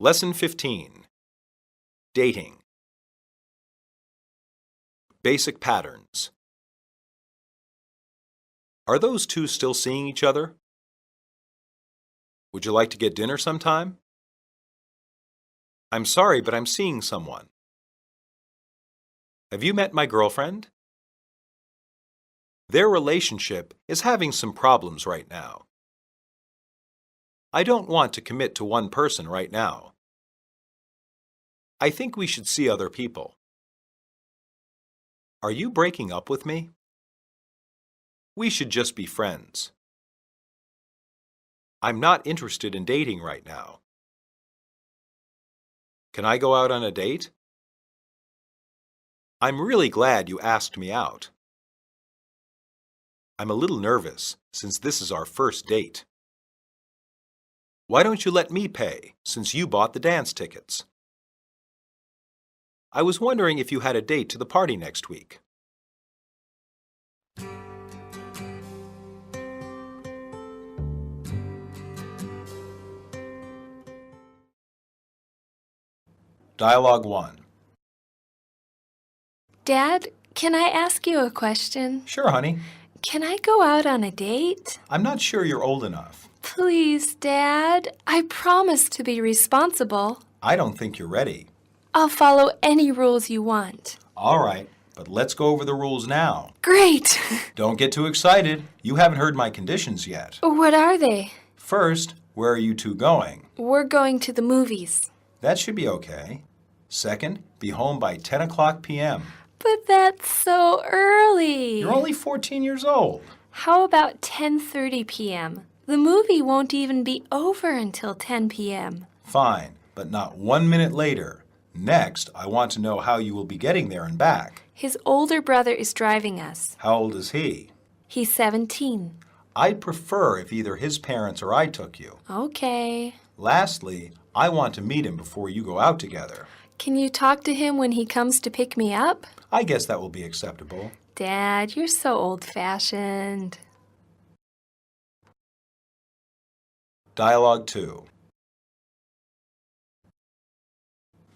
Lesson 15. Dating. Basic patterns. Are those two still seeing each other? Would you like to get dinner sometime? I'm sorry, but I'm seeing someone. Have you met my girlfriend? Their relationship is having some problems right now. I don't want to commit to one person right now. I think we should see other people. Are you breaking up with me? We should just be friends. I'm not interested in dating right now. Can I go out on a date? I'm really glad you asked me out. I'm a little nervous since this is our first date. Why don't you let me pay since you bought the dance tickets? I was wondering if you had a date to the party next week. Dialogue 1. Dad, can I ask you a question? Sure, honey. Can I go out on a date? I'm not sure you're old enough. Please, Dad. I promise to be responsible. I don't think you're ready. I'll follow any rules you want. All right, but let's go over the rules now. Great! Don't get too excited. You haven't heard my conditions yet. What are they? First, where are you two going? We're going to the movies. That should be okay. Second, be home by 10 o'clock p.m. But that's so early. You're only 14 years old. How about 10:30 p.m.? The movie won't even be over until 10 p.m. Fine, but not 1 minute later. Next, I want to know how you will be getting there and back. His older brother is driving us. How old is he? He's 17. I'd prefer if either his parents or I took you. Okay. Lastly, I want to meet him before you go out together. Can you talk to him when he comes to pick me up? I guess that will be acceptable. Dad, you're so old-fashioned. Dialogue 2.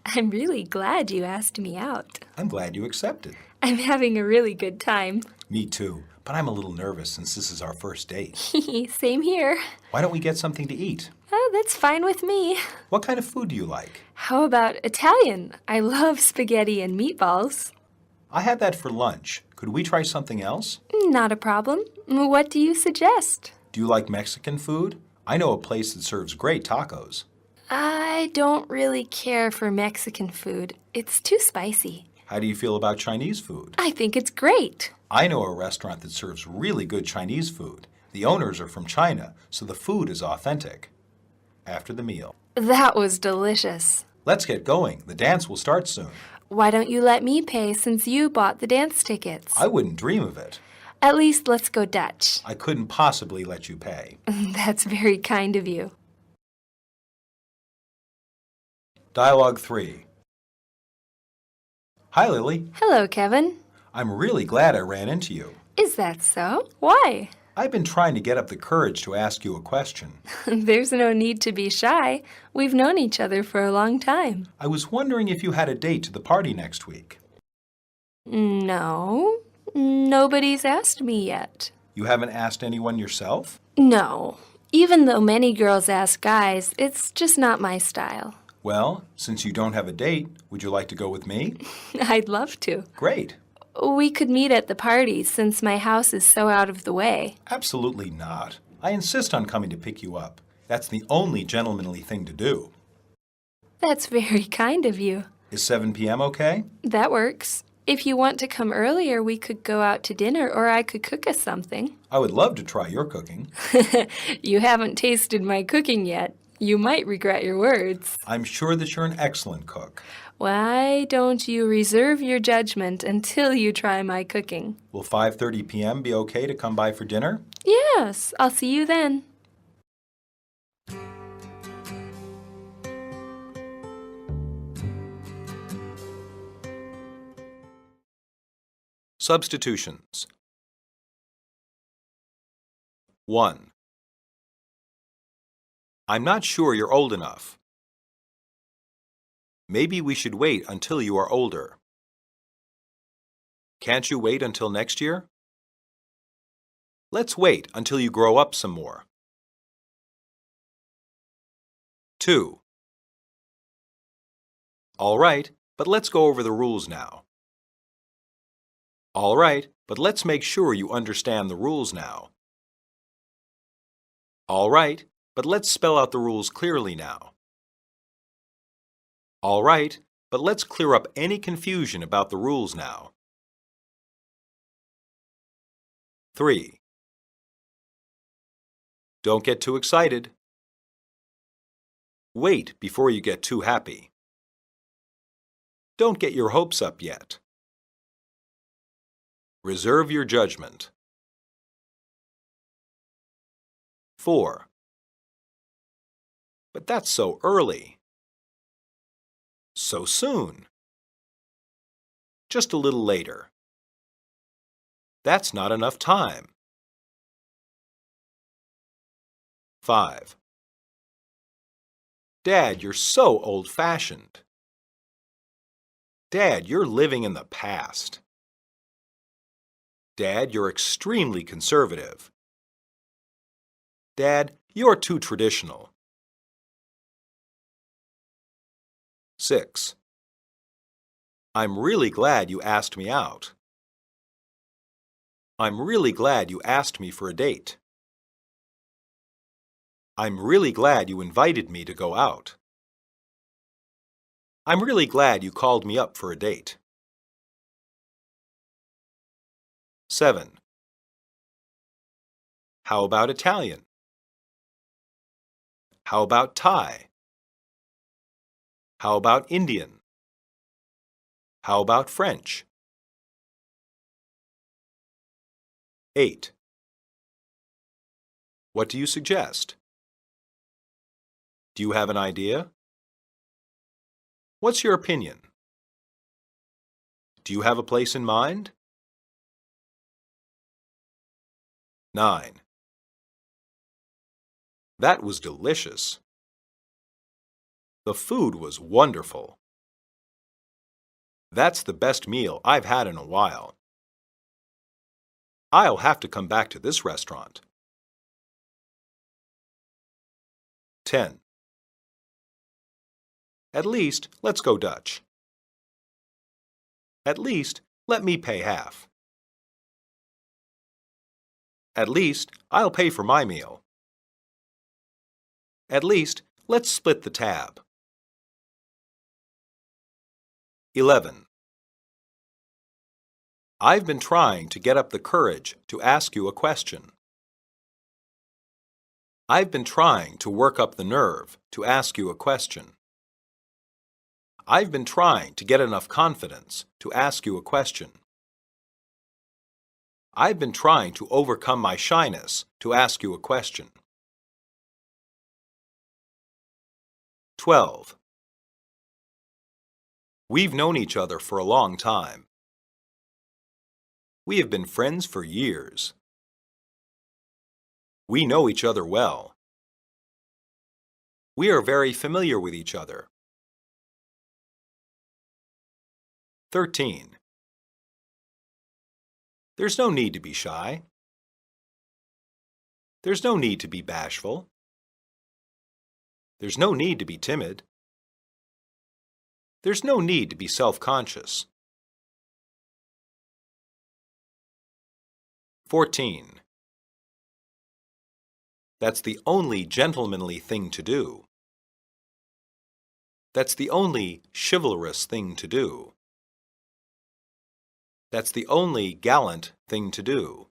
I'm really glad you asked me out. I'm glad you accepted. I'm having a really good time. Me too, but I'm a little nervous since this is our first date. Same here. Why don't we get something to eat? Oh, that's fine with me. What kind of food do you like? How about Italian? I love spaghetti and meatballs. I had that for lunch. Could we try something else? Not a problem. What do you suggest? Do you like Mexican food? I know a place that serves great tacos. I don't really care for Mexican food. It's too spicy. How do you feel about Chinese food? I think it's great. I know a restaurant that serves really good Chinese food. The owners are from China, so the food is authentic. After the meal. That was delicious. Let's get going. The dance will start soon. Why don't you let me pay since you bought the dance tickets? I wouldn't dream of it. At least let's go Dutch. I couldn't possibly let you pay. That's very kind of you. Dialogue 3. Hi, Lily. Hello, Kevin. I'm really glad I ran into you. Is that so? Why? I've been trying to get up the courage to ask you a question. There's no need to be shy. We've known each other for a long time. I was wondering if you had a date to the party next week. No, nobody's asked me yet. You haven't asked anyone yourself? No. Even though many girls ask guys, it's just not my style. Well, since you don't have a date, would you like to go with me? I'd love to. Great. We could meet at the party since my house is so out of the way. Absolutely not. I insist on coming to pick you up. That's the only gentlemanly thing to do. That's very kind of you. Is 7 p.m. okay? That works. If you want to come earlier, we could go out to dinner or I could cook us something. I would love to try your cooking. You haven't tasted my cooking yet. You might regret your words. I'm sure that you're an excellent cook. Why don't you reserve your judgment until you try my cooking? Will 5:30 p.m. be okay to come by for dinner? Yes, I'll see you then. Substitutions. 1. I'm not sure you're old enough. Maybe we should wait until you are older. Can't you wait until next year? Let's wait until you grow up some more. 2. All right, but let's go over the rules now. All right, but let's make sure you understand the rules now. All right, but let's spell out the rules clearly now. All right, but let's clear up any confusion about the rules now. 3. Don't get too excited. Wait before you get too happy. Don't get your hopes up yet. Reserve your judgment. 4. But that's so early. So soon. Just a little later. That's not enough time. 5. Dad, you're so old-fashioned. Dad, you're living in the past. Dad, you're extremely conservative. Dad, you're too traditional. 6. I'm really glad you asked me out. I'm really glad you asked me for a date. I'm really glad you invited me to go out. I'm really glad you called me up for a date. 7. How about Italian? How about Thai? How about Indian? How about French? 8. What do you suggest? Do you have an idea? What's your opinion? Do you have a place in mind? 9. That was delicious. The food was wonderful. That's the best meal I've had in a while. I'll have to come back to this restaurant. 10. At least, let's go Dutch. At least, let me pay half. At least, I'll pay for my meal. At least, let's split the tab. 11. I've been trying to get up the courage to ask you a question. I've been trying to work up the nerve to ask you a question. I've been trying to get enough confidence to ask you a question. I've been trying to overcome my shyness to ask you a question. 12. We've known each other for a long time. We have been friends for years. We know each other well. We are very familiar with each other. 13. There's no need to be shy. There's no need to be bashful. There's no need to be timid. There's no need to be self-conscious. 14. That's the only gentlemanly thing to do. That's the only chivalrous thing to do. That's the only gallant thing to do.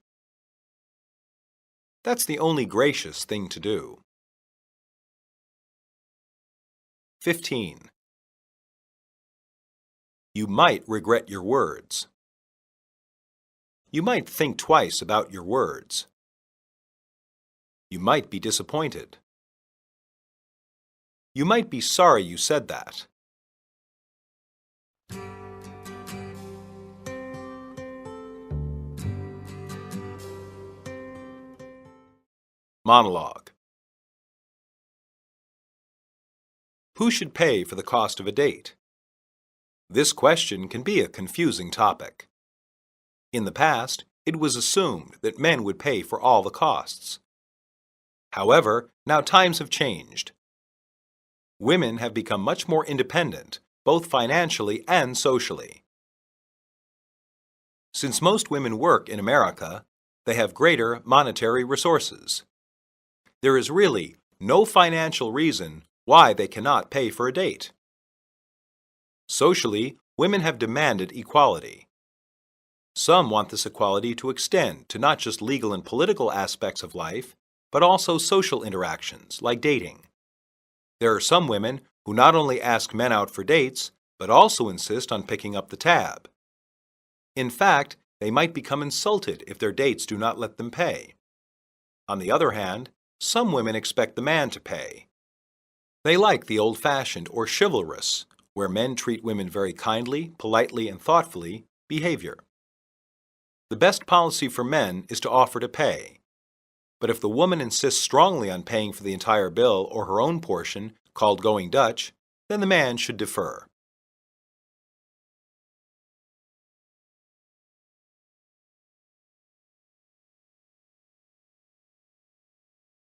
That's the only gracious thing to do. 15. You might regret your words. You might think twice about your words. You might be disappointed. You might be sorry you said that. Monologue. Who should pay for the cost of a date? This question can be a confusing topic. In the past, it was assumed that men would pay for all the costs. However, now times have changed. Women have become much more independent, both financially and socially. Since most women work in America, they have greater monetary resources. There is really no financial reason why they cannot pay for a date. Socially, women have demanded equality. Some want this equality to extend to not just legal and political aspects of life, but also social interactions like dating. There are some women who not only ask men out for dates, but also insist on picking up the tab. In fact, they might become insulted if their dates do not let them pay. On the other hand, some women expect the man to pay. They like the old-fashioned or chivalrous, where men treat women very kindly, politely, and thoughtfully, behavior. The best policy for men is to offer to pay. But if the woman insists strongly on paying for the entire bill or her own portion, called going Dutch, then the man should defer.